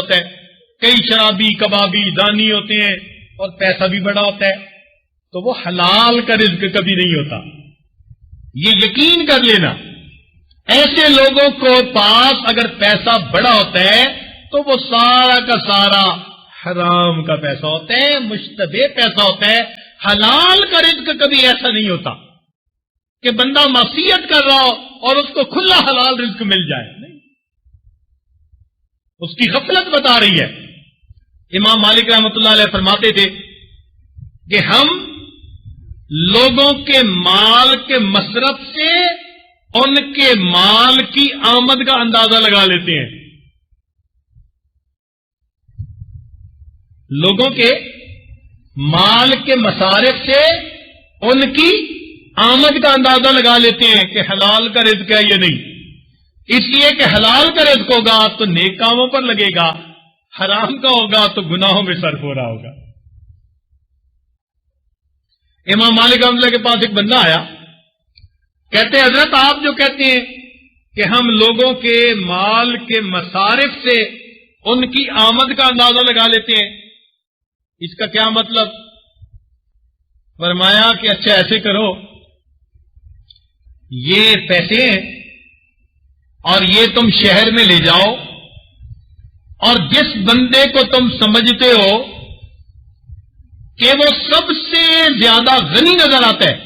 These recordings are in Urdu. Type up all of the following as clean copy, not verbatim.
ہوتا ہے، کئی شرابی کبابی دانی ہوتے ہیں اور پیسہ بھی بڑا ہوتا ہے، تو وہ حلال کا رزق کبھی نہیں ہوتا. یہ یقین کر لینا. ایسے لوگوں کو پاس اگر پیسہ بڑا ہوتا ہے تو وہ سارا کا سارا حرام کا پیسہ ہوتا ہے، مشتبہ پیسہ ہوتا ہے. حلال کا رزق کبھی ایسا نہیں ہوتا کہ بندہ معصیت کر رہا ہو اور اس کو کھلا حلال رزق مل جائے. نہیں، اس کی غفلت بتا رہی ہے. امام مالک رحمۃ اللہ علیہ فرماتے تھے کہ ہم لوگوں کے مال کے مصرف سے ان کے مال کی آمد کا اندازہ لگا لیتے ہیں. لوگوں کے مال کے مصارف سے ان کی آمد کا اندازہ لگا لیتے ہیں کہ حلال کا رزق ہے یا نہیں. اس لیے کہ حلال کا رزق ہوگا تو نیک کاموں پر لگے گا، حرام کا ہوگا تو گناہوں میں صرف ہو رہا ہوگا. امام مالک رحمۃ اللہ کے پاس ایک بندہ آیا، کہتے ہیں حضرت آپ جو کہتے ہیں کہ ہم لوگوں کے مال کے مصارف سے ان کی آمد کا اندازہ لگا لیتے ہیں، اس کا کیا مطلب؟ فرمایا کہ اچھا ایسے کرو، یہ پیسے ہیں اور یہ تم شہر میں لے جاؤ اور جس بندے کو تم سمجھتے ہو کہ وہ سب سے زیادہ غنی نظر آتا ہے،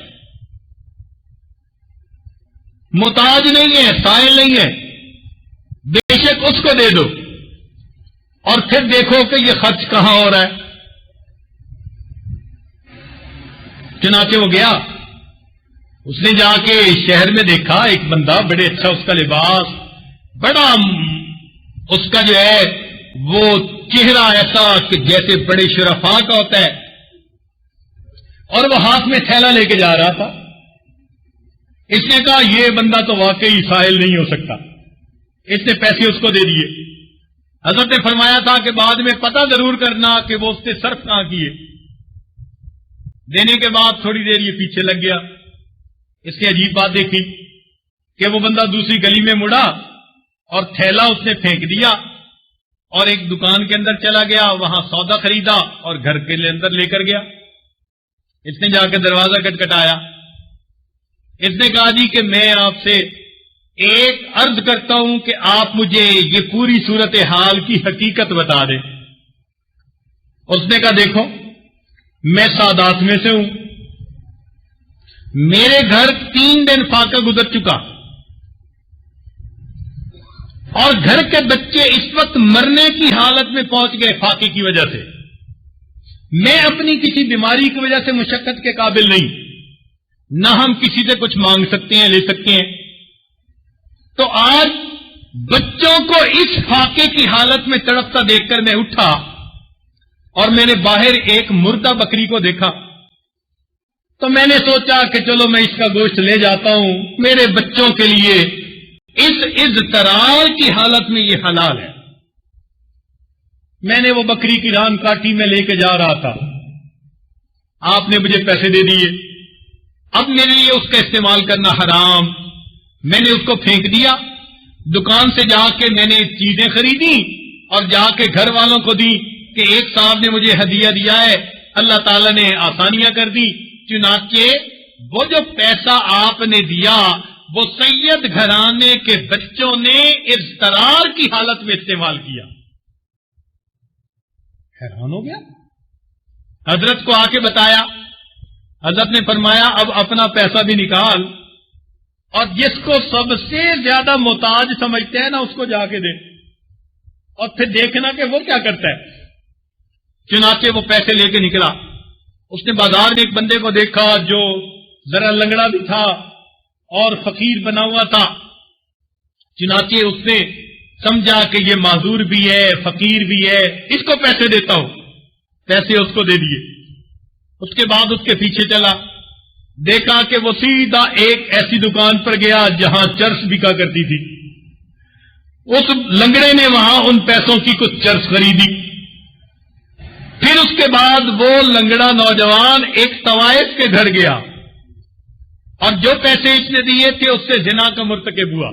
محتاج نہیں ہے، سائل نہیں ہے، بے شک اس کو دے دو اور پھر دیکھو کہ یہ خرچ کہاں ہو رہا ہے. چنانچہ وہ گیا، اس نے جا کے شہر میں دیکھا ایک بندہ، بڑے اچھا اس کا لباس، بڑا اس کا جو ہے وہ چہرہ ایسا کہ جیسے بڑے شرفاء کا ہوتا ہے، اور وہ ہاتھ میں تھیلا لے کے جا رہا تھا. اس نے کہا یہ بندہ تو واقعی سائل نہیں ہو سکتا. اس نے پیسے اس کو دے دیے. حضرت نے فرمایا تھا کہ بعد میں پتہ ضرور کرنا کہ وہ اس نے صرف کہاں کیے. دینے کے بعد تھوڑی دیر یہ پیچھے لگ گیا. اس نے عجیب بات دیکھی کہ وہ بندہ دوسری گلی میں مڑا اور تھیلا اس نے پھینک دیا اور ایک دکان کے اندر چلا گیا، وہاں سودا خریدا اور گھر کے اندر لے کر گیا. اس نے جا کے دروازہ کٹکھٹایا. اس نے کہا جی کہ میں آپ سے ایک عرض کرتا ہوں کہ آپ مجھے یہ پوری صورتحال کی حقیقت بتا دیں. اس نے کہا دیکھو میں سادات میں سے ہوں، میرے گھر 3 دن فاقہ گزر چکا اور گھر کے بچے اس وقت مرنے کی حالت میں پہنچ گئے فاقے کی وجہ سے. میں اپنی کسی بیماری کی وجہ سے مشقت کے قابل نہیں، نہ ہم کسی سے کچھ مانگ سکتے ہیں لے سکتے ہیں. تو آج بچوں کو اس فاقے کی حالت میں تڑپتا دیکھ کر میں اٹھا اور میں نے باہر ایک مردہ بکری کو دیکھا، تو میں نے سوچا کہ چلو میں اس کا گوشت لے جاتا ہوں، میرے بچوں کے لیے اس اضطرار کی حالت میں یہ حلال ہے. میں نے وہ بکری کی ران کاٹی میں لے کے جا رہا تھا، آپ نے مجھے پیسے دے دیے، اب میرے لیے اس کا استعمال کرنا حرام. میں نے اس کو پھینک دیا. دکان سے جا کے میں نے چیزیں خریدی اور جا کے گھر والوں کو دی کہ ایک صاحب نے مجھے ہدیہ دیا ہے، اللہ تعالیٰ نے آسانیاں کر دی. چنانچہ وہ جو پیسہ آپ نے دیا وہ سید گھرانے کے بچوں نے اضطرار کی حالت میں استعمال کیا. حیران ہو گیا. حضرت کو آ کے بتایا. حضرت نے فرمایا اب اپنا پیسہ بھی نکال اور جس کو سب سے زیادہ محتاج سمجھتے ہیں نا اس کو جا کے دے اور پھر دیکھنا کہ وہ کیا کرتا ہے. چنانچہ وہ پیسے لے کے نکلا. اس نے بازار میں ایک بندے کو دیکھا جو ذرا لنگڑا بھی تھا اور فقیر بنا ہوا تھا. چنانچہ اس نے سمجھا کہ یہ معذور بھی ہے فقیر بھی ہے، اس کو پیسے دیتا ہوں. پیسے اس کو دے دیے. اس کے بعد اس کے پیچھے چلا، دیکھا کہ وہ سیدھا ایک ایسی دکان پر گیا جہاں چرس بکا کرتی تھی. اس لنگڑے نے وہاں ان پیسوں کی کچھ چرس خریدی. پھر اس کے بعد وہ لنگڑا نوجوان ایک طوائف کے گھر گیا اور جو پیسے اس نے دیے تھے اس سے زنا کا مرتکب ہوا.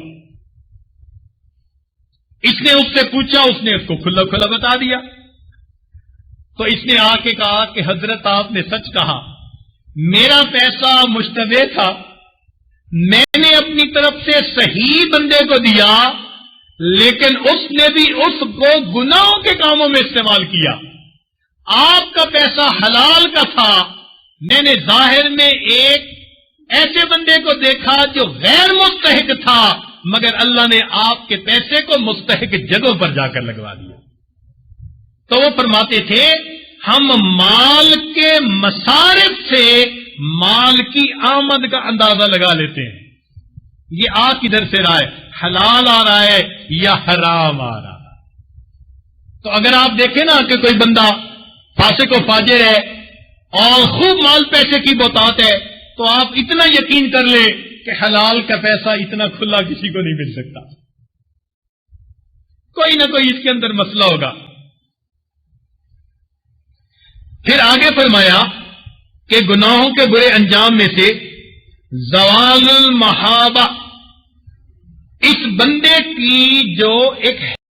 اس نے اس سے پوچھا، اس نے اس کو کھلا کھلا بتا دیا. تو اس نے آ کے کہا کہ حضرت آپ نے سچ کہا، میرا پیسہ مشتبہ تھا، میں نے اپنی طرف سے صحیح بندے کو دیا، لیکن اس نے بھی اس کو گناہوں کے کاموں میں استعمال کیا. آپ کا پیسہ حلال کا تھا، میں نے ظاہر میں ایک ایسے بندے کو دیکھا جو غیر مستحق تھا، مگر اللہ نے آپ کے پیسے کو مستحق جگہوں پر جا کر لگوا دیا. تو وہ فرماتے تھے ہم مال کے مصارف سے مال کی آمد کا اندازہ لگا لیتے ہیں. یہ آ کدھر سے رہا ہے؟ حلال آ رہا ہے یا حرام آ رہا ہے؟ تو اگر آپ دیکھیں نا کہ کوئی بندہ فاسق و فاجر ہے اور خوب مال پیسے کی بہتات ہے، تو آپ اتنا یقین کر لیں کہ حلال کا پیسہ اتنا کھلا کسی کو نہیں مل سکتا. کوئی نہ کوئی اس کے اندر مسئلہ ہوگا. پھر آگے فرمایا کہ گناہوں کے برے انجام میں سے زوال المحابہ، اس بندے کی جو ایک